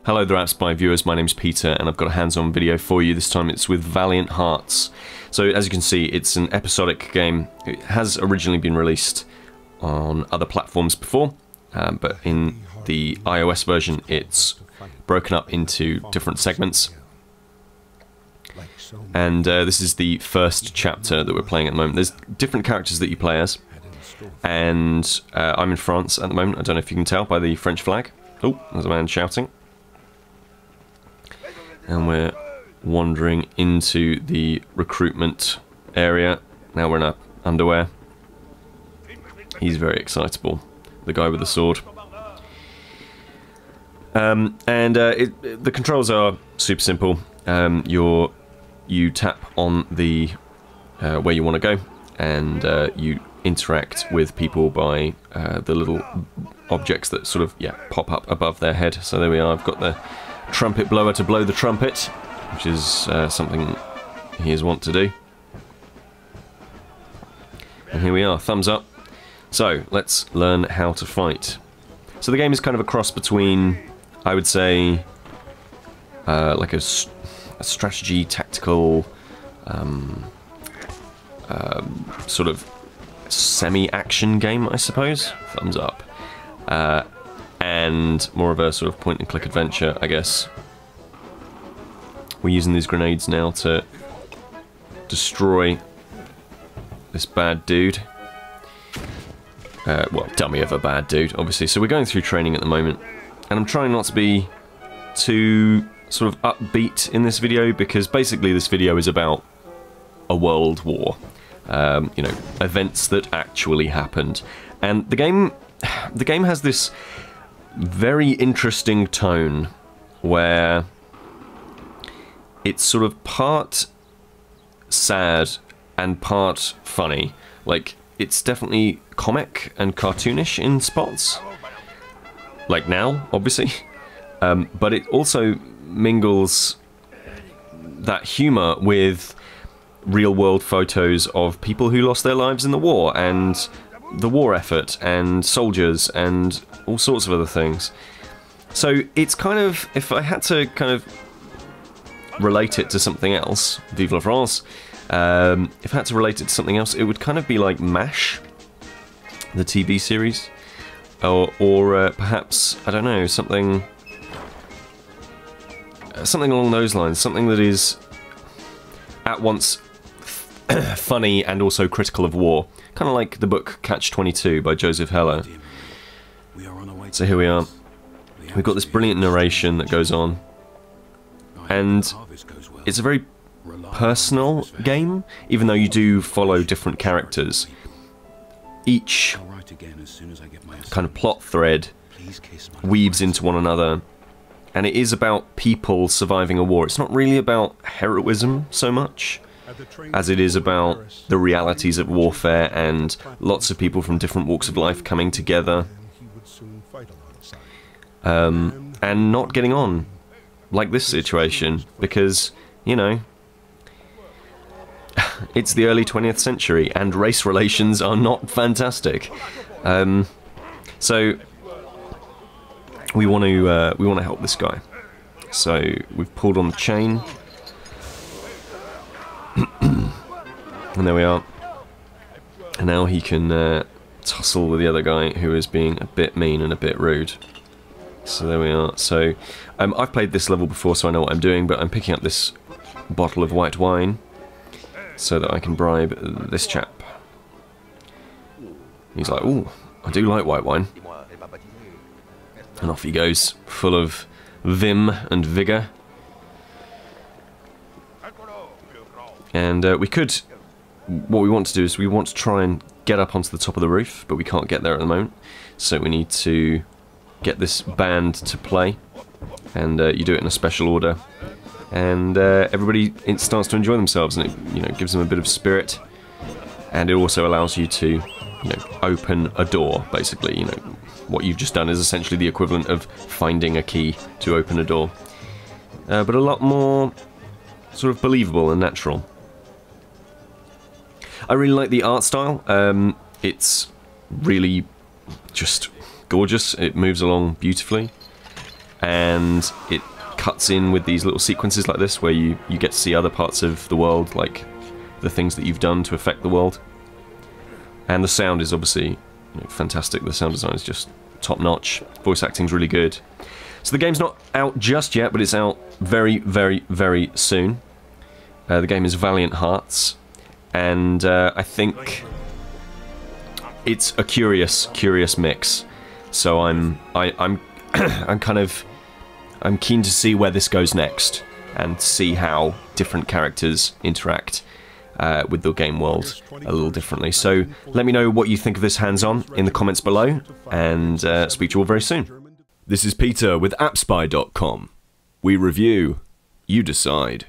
Hello there, Spy viewers, my name's Peter and I've got a hands-on video for you. This time it's with Valiant Hearts. So as you can see, it's an episodic game. It has originally been released on other platforms before, but in the iOS version it's broken up into different segments. And this is the first chapter that we're playing at the moment. There's different characters that you play as, and I'm in France at the moment. I don't know if you can tell by the French flag. Oh, there's a man shouting. And we're wandering into the recruitment area. Now we're in our underwear. He's very excitable, the guy with the sword. The controls are super simple. You tap on the where you want to go, and you interact with people by the little objects that sort of pop up above their head. So there we are. I've got the trumpet blower to blow the trumpet, which is something he is wont to do. And here we are, thumbs up. So let's learn how to fight. So the game is kind of a cross between, I would say, like a strategy, tactical, sort of semi-action game, I suppose. Thumbs up. And more of a sort of point-and-click adventure, I guess. We're using these grenades now to destroy this bad dude. Well, dummy of a bad dude, obviously. So we're going through training at the moment, and I'm trying not to be too sort of upbeat in this video, because basically this video is about a world war. You know, events that actually happened. And the game has this very interesting tone where it's sort of part sad and part funny. Like, it's definitely comic and cartoonish in spots, like now, obviously, but it also mingles that humor with real-world photos of people who lost their lives in the war, and the war effort, and soldiers, and all sorts of other things. So it's kind of, if I had to kind of relate it to something else, Vive la France, if I had to relate it to something else, it would kind of be like MASH, the TV series, or perhaps, I don't know, something along those lines, something that is at once funny and also critical of war. Kind of like the book Catch-22 by Joseph Heller. So here we are. We've got this brilliant narration that goes on. And it's a very personal game, even though you do follow different characters. Each kind of plot thread weaves into one another. And it is about people surviving a war. It's not really about heroism so much as it is about the realities of warfare and lots of people from different walks of life coming together and not getting on, like this situation, because, you know, it's the early 20th century and race relations are not fantastic. So we want to help this guy. So we've pulled on the chain. And there we are. And now he can tussle with the other guy who is being a bit mean and a bit rude. So there we are. So I've played this level before, so I know what I'm doing, but I'm picking up this bottle of white wine so that I can bribe this chap. He's like, ooh, I do like white wine. And off he goes, full of vim and vigour. And what we want to do is we want to try and get up onto the top of the roof, but we can't get there at the moment. So we need to get this band to play, and you do it in a special order. And everybody starts to enjoy themselves, and it gives them a bit of spirit. And it also allows you to open a door, basically. What you've just done is essentially the equivalent of finding a key to open a door. But a lot more sort of believable and natural. I really like the art style. It's really just gorgeous. It moves along beautifully. and it cuts in with these little sequences like this where you get to see other parts of the world, like the things that you've done to affect the world. And the sound is obviously fantastic. The sound design is just top-notch. Voice acting's really good. So the game's not out just yet, but it's out very, very, very soon. The game is Valiant Hearts, and I think it's a curious mix. So I'm I'm keen to see where this goes next, and see how different characters interact with the game world a little differently. So let me know what you think of this hands-on in the comments below, and speak to you all very soon. This is Peter with AppSpy.com. We review, you decide.